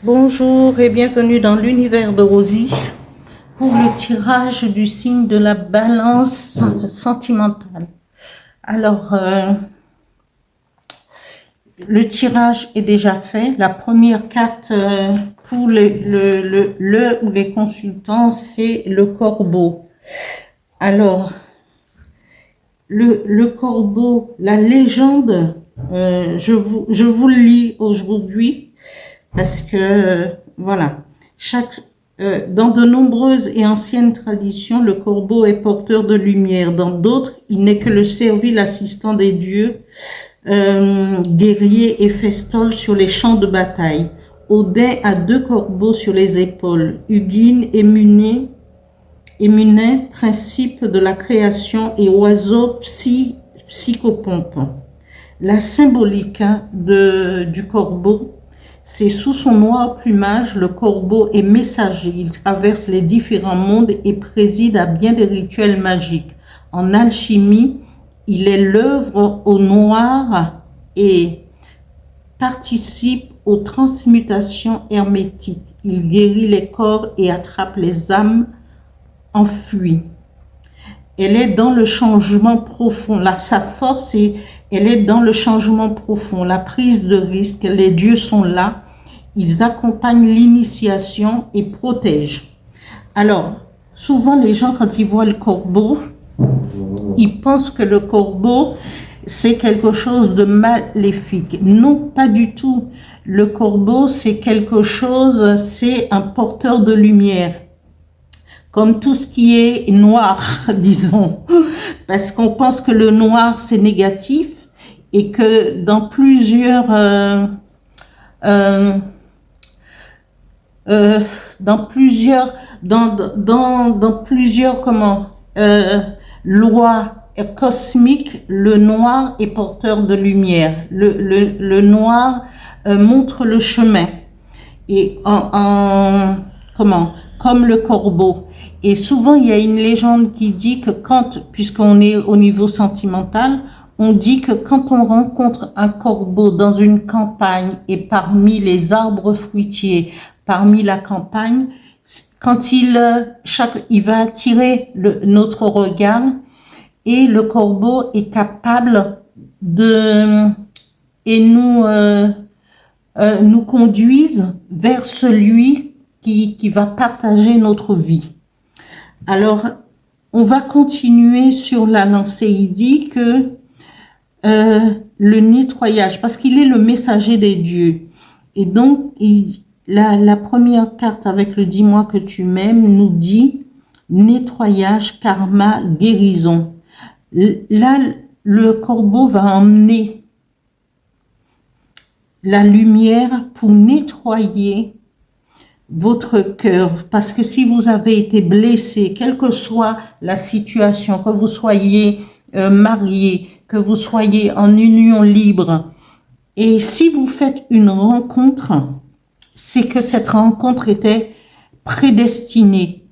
Bonjour et bienvenue dans l'univers de Rosie pour le tirage du signe de la balance sentimentale. Alors, le tirage est déjà fait. La première carte pour les consultants, c'est le corbeau. Alors, le corbeau, la légende, je vous le lis aujourd'hui. Parce que, voilà, dans de nombreuses et anciennes traditions, le corbeau est porteur de lumière. Dans d'autres, il n'est que le servile assistant des dieux, guerrier et festol sur les champs de bataille. Odin a 2 corbeaux sur les épaules. Hugin et Munin, principe de la création, et oiseau psychopompe. La symbolique du corbeau, c'est sous son noir plumage, le corbeau est messager. Il traverse les différents mondes et préside à bien des rituels magiques. En alchimie, il est l'œuvre au noir et participe aux transmutations hermétiques. Il guérit les corps et attrape les âmes enfuies. Elle est dans le changement profond. Là, sa force, elle est dans le changement profond, la prise de risque. Les dieux sont là. Ils accompagnent l'initiation et protègent. Alors, souvent, les gens, quand ils voient le corbeau, ils pensent que le corbeau, c'est quelque chose de maléfique. Non, pas du tout. Le corbeau, c'est quelque chose, c'est un porteur de lumière. Comme tout ce qui est noir, disons. Parce qu'on pense que le noir, c'est négatif et que dans plusieurs lois cosmiques, le noir est porteur de lumière. Le noir montre le chemin. Et comme le corbeau. Et souvent, il y a une légende qui dit que puisqu'on est au niveau sentimental, on dit que quand on rencontre un corbeau dans une campagne et parmi les arbres fruitiers, parmi la campagne, quand il va attirer notre regard et le corbeau est capable nous conduise vers celui qui va partager notre vie. Alors, on va continuer sur la lancée. Il dit que le nettoyage, parce qu'il est le messager des dieux. Et donc, la première carte avec le « Dis-moi que tu m'aimes » nous dit nettoyage, karma, guérison. Là, le corbeau va emmener la lumière pour nettoyer votre cœur, parce que si vous avez été blessé, quelle que soit la situation, que vous soyez marié, que vous soyez en union libre, et si vous faites une rencontre, c'est que cette rencontre était prédestinée.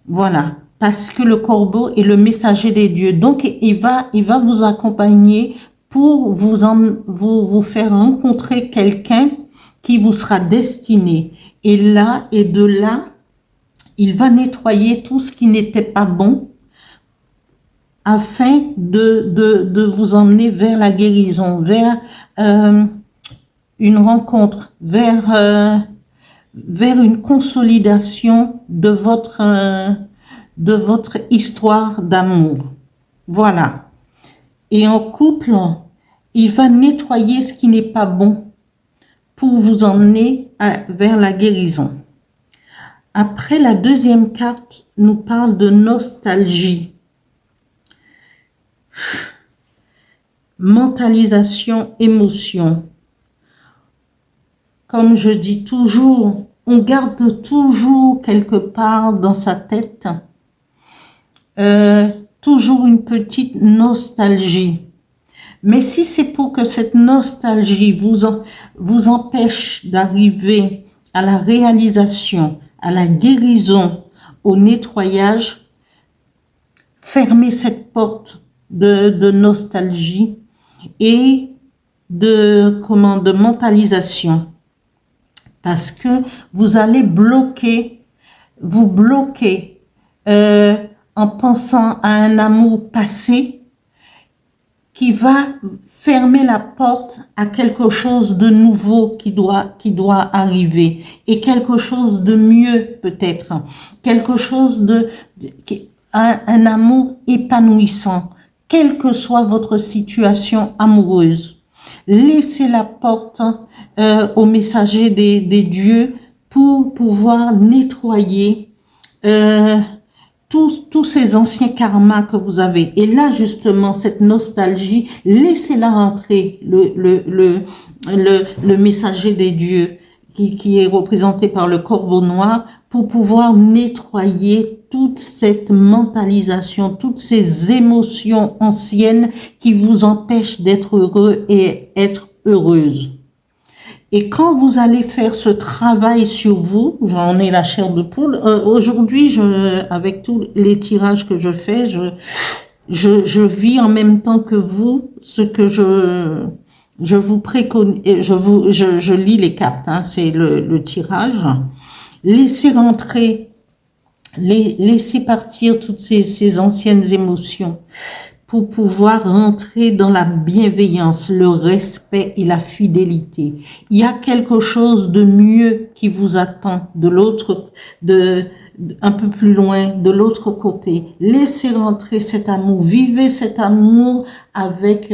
Voilà, parce que le corbeau est le messager des dieux, donc il va vous accompagner pour vous faire rencontrer quelqu'un qui vous sera destiné. Et de là, il va nettoyer tout ce qui n'était pas bon afin de vous emmener vers la guérison, vers une rencontre, vers une consolidation de votre histoire d'amour. Voilà. Et en couple, il va nettoyer ce qui n'est pas bon pour vous emmener vers la guérison. Après, la deuxième carte nous parle de nostalgie. Mentalisation, émotion. Comme je dis toujours, on garde toujours quelque part dans sa tête toujours une petite nostalgie. Mais si c'est pour que cette nostalgie vous empêche d'arriver à la réalisation, à la guérison, au nettoyage, fermez cette porte de nostalgie et de mentalisation. parce que vous allez vous bloquer en pensant à un amour passé qui va fermer la porte à quelque chose de nouveau qui doit arriver et quelque chose de mieux peut-être, quelque chose un amour épanouissant, quelle que soit votre situation amoureuse. Laissez la porte au messager des dieux pour pouvoir nettoyer tous ces anciens karmas que vous avez. Et là, justement, cette nostalgie, laissez-la rentrer, le messager des dieux, qui est représenté par le corbeau noir, pour pouvoir nettoyer toute cette mentalisation, toutes ces émotions anciennes qui vous empêchent d'être heureux et être heureuse. Et quand vous allez faire ce travail sur vous, j'en ai la chair de poule. Aujourd'hui, avec tous les tirages que je fais, je vis en même temps que vous ce que je vous préconise. Je lis les cartes, hein, c'est le tirage. Laissez rentrer, laissez partir toutes ces anciennes émotions, pour pouvoir rentrer dans la bienveillance, le respect et la fidélité. Il y a quelque chose de mieux qui vous attend de l'autre, un peu plus loin, de l'autre côté. Laissez rentrer cet amour, vivez cet amour avec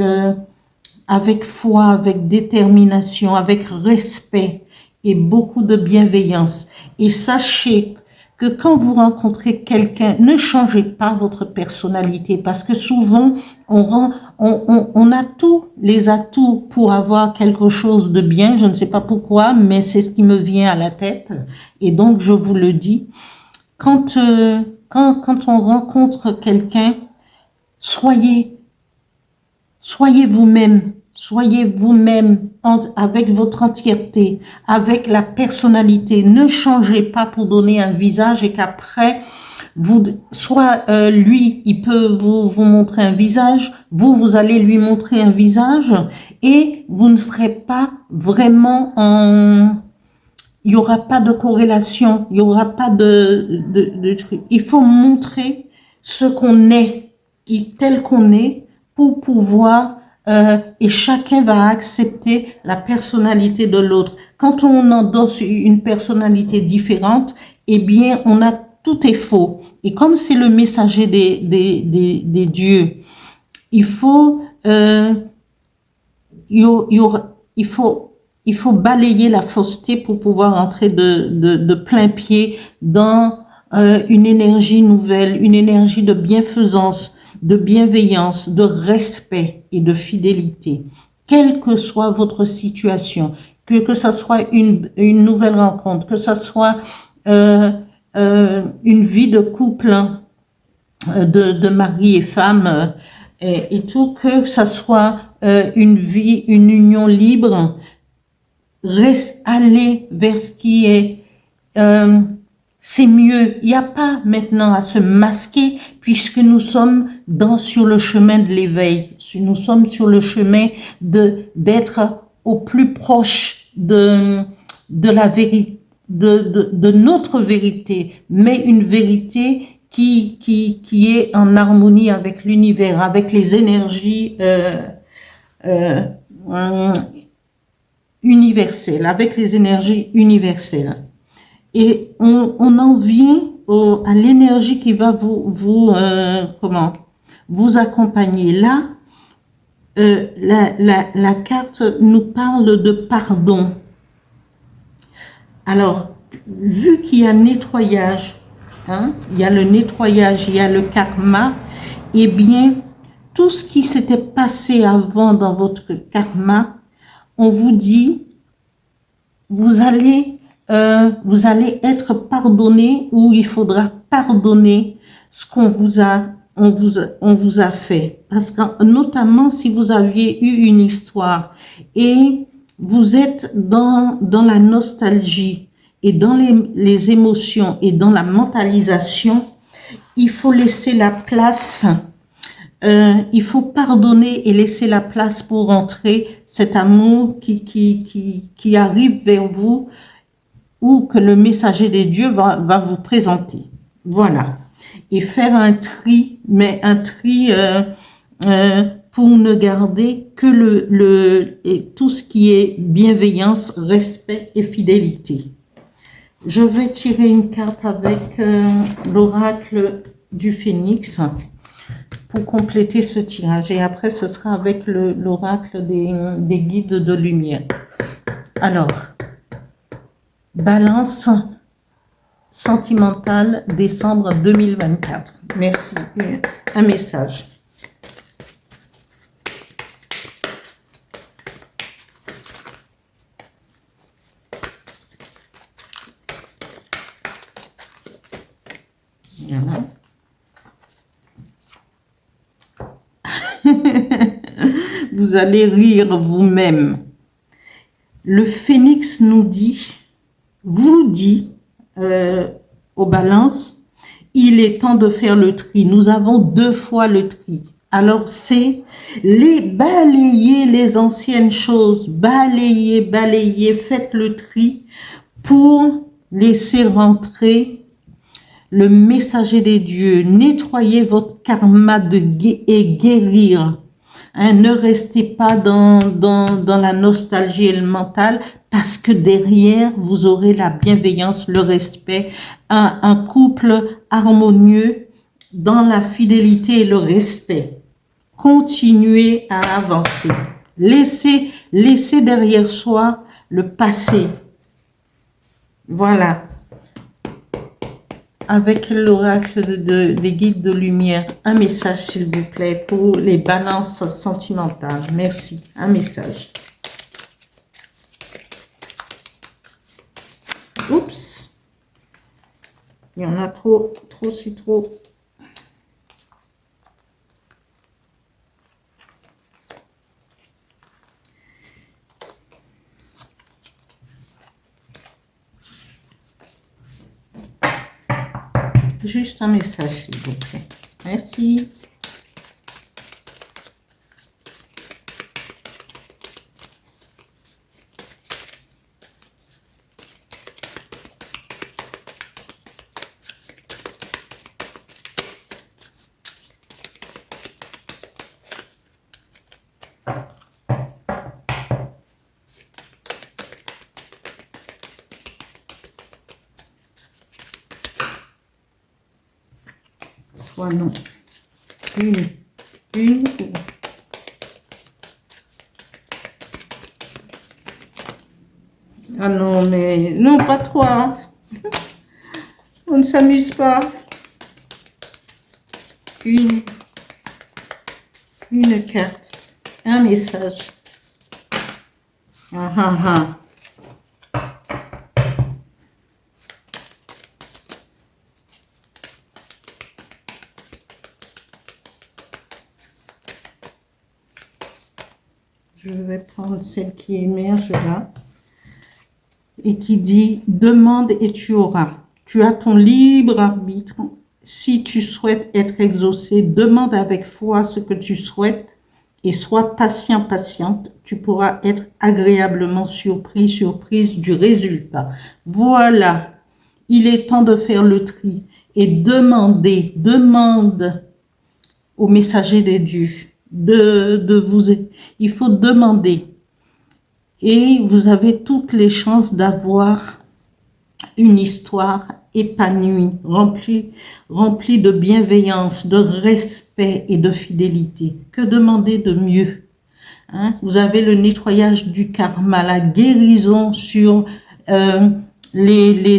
foi, avec détermination, avec respect et beaucoup de bienveillance. Et sachez que quand vous rencontrez quelqu'un, ne changez pas votre personnalité, parce que souvent, on a tous les atouts pour avoir quelque chose de bien. Je ne sais pas pourquoi, mais c'est ce qui me vient à la tête. Et donc, je vous le dis. Quand on rencontre quelqu'un, soyez vous-même. Soyez vous-même avec votre entièreté, avec la personnalité. Ne changez pas pour donner un visage et qu'après, lui, il peut vous montrer un visage, vous allez lui montrer un visage et vous ne serez pas vraiment il y aura pas de corrélation, il y aura pas de truc. Il faut montrer ce qu'on est, tel qu'on est, pour pouvoir et chacun va accepter la personnalité de l'autre. Quand on endosse une personnalité différente, eh bien, tout est faux. Et comme c'est le messager des dieux, il faut balayer la fausseté pour pouvoir entrer de plein pied dans une énergie nouvelle, une énergie de bienfaisance, de bienveillance, de respect et de fidélité. Quelle que soit votre situation, que ça soit une nouvelle rencontre, que ça soit une vie de couple, de mari et femme, et tout, que ça soit une union libre, aller vers ce qui est c'est mieux. Il n'y a pas maintenant à se masquer puisque nous sommes sur le chemin de l'éveil. Nous sommes sur le chemin d'être au plus proche de la vérité, de notre vérité, mais une vérité qui est en harmonie avec l'univers, avec les énergies universelles, avec les énergies universelles. Et on en vient à l'énergie qui va vous accompagner. Là, la carte nous parle de pardon. Alors, vu qu'il y a nettoyage, hein, il y a le nettoyage, il y a le karma, eh bien, tout ce qui s'était passé avant dans votre karma, on vous dit, vous allez être pardonné, ou il faudra pardonner ce qu'on on vous a fait. Parce que notamment si vous aviez eu une histoire et vous êtes dans la nostalgie et dans les émotions et dans la mentalisation, il faut laisser la place. Il faut pardonner et laisser la place pour entrer cet amour qui arrive vers vous. ou que le messager des dieux va vous présenter. Voilà. Et faire un tri, mais un tri pour ne garder que et tout ce qui est bienveillance, respect et fidélité. Je vais tirer une carte avec l'oracle du phénix pour compléter ce tirage. Et après, ce sera avec l'oracle des guides de lumière. Alors, balance sentimentale, décembre 2024. Merci. Un message. Voilà. Vous allez rire vous-même. Le phénix nous dit, vous dit, aux balances, il est temps de faire le tri. Nous avons 2 fois le tri. Alors c'est balayer les anciennes choses, balayer, faites le tri pour laisser rentrer le messager des dieux, nettoyer votre karma et guérir. Hein, ne restez pas dans la nostalgie et le mental, parce que derrière, vous aurez la bienveillance, le respect, un couple harmonieux dans la fidélité et le respect. Continuez à avancer. Laissez derrière soi le passé. Voilà. Avec l'oracle des guides de lumière, un message s'il vous plaît pour les balances sentimentales. Merci. Un message. Oups. Il y en a trop, c'est trop. Juste un message, s'il vous plaît. Merci. Non. Une. Ah non, mais non, pas 3. On ne s'amuse pas. Une carte. Un message. Ah ah ah. Je vais prendre celle qui émerge là et qui dit « Demande et tu auras. Tu as ton libre arbitre. Si tu souhaites être exaucé, demande avec foi ce que tu souhaites et sois patient, patiente. Tu pourras être agréablement surprise du résultat. » Voilà, il est temps de faire le tri et demande au messager des dieux. Il faut demander et vous avez toutes les chances d'avoir une histoire épanouie, remplie de bienveillance, de respect et de fidélité. Que demander de mieux, hein? Vous avez le nettoyage du karma, la guérison sur les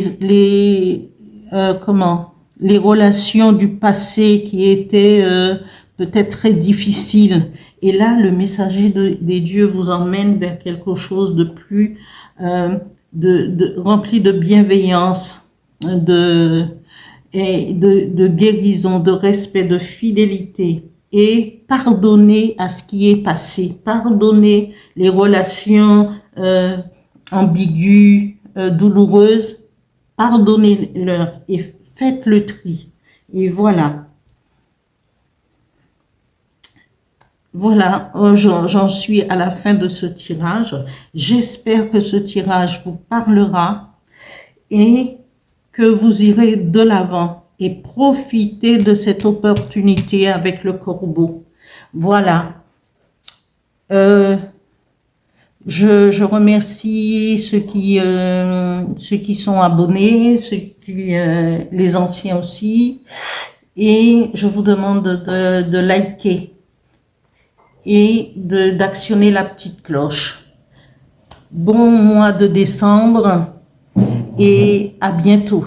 relations du passé qui étaient peut-être très difficile. Et là, le messager des dieux vous emmène vers quelque chose de plus rempli de bienveillance, de guérison, de respect, de fidélité. Et pardonner à ce qui est passé. Pardonner les relations ambiguës, douloureuses. Pardonnez-leur et faites le tri. Et voilà. Voilà, j'en suis à la fin de ce tirage. J'espère que ce tirage vous parlera et que vous irez de l'avant et profitez de cette opportunité avec le corbeau. Voilà. Je remercie ceux qui sont abonnés, les anciens aussi, et je vous demande de liker et d'actionner la petite cloche. Bon mois de décembre et à bientôt.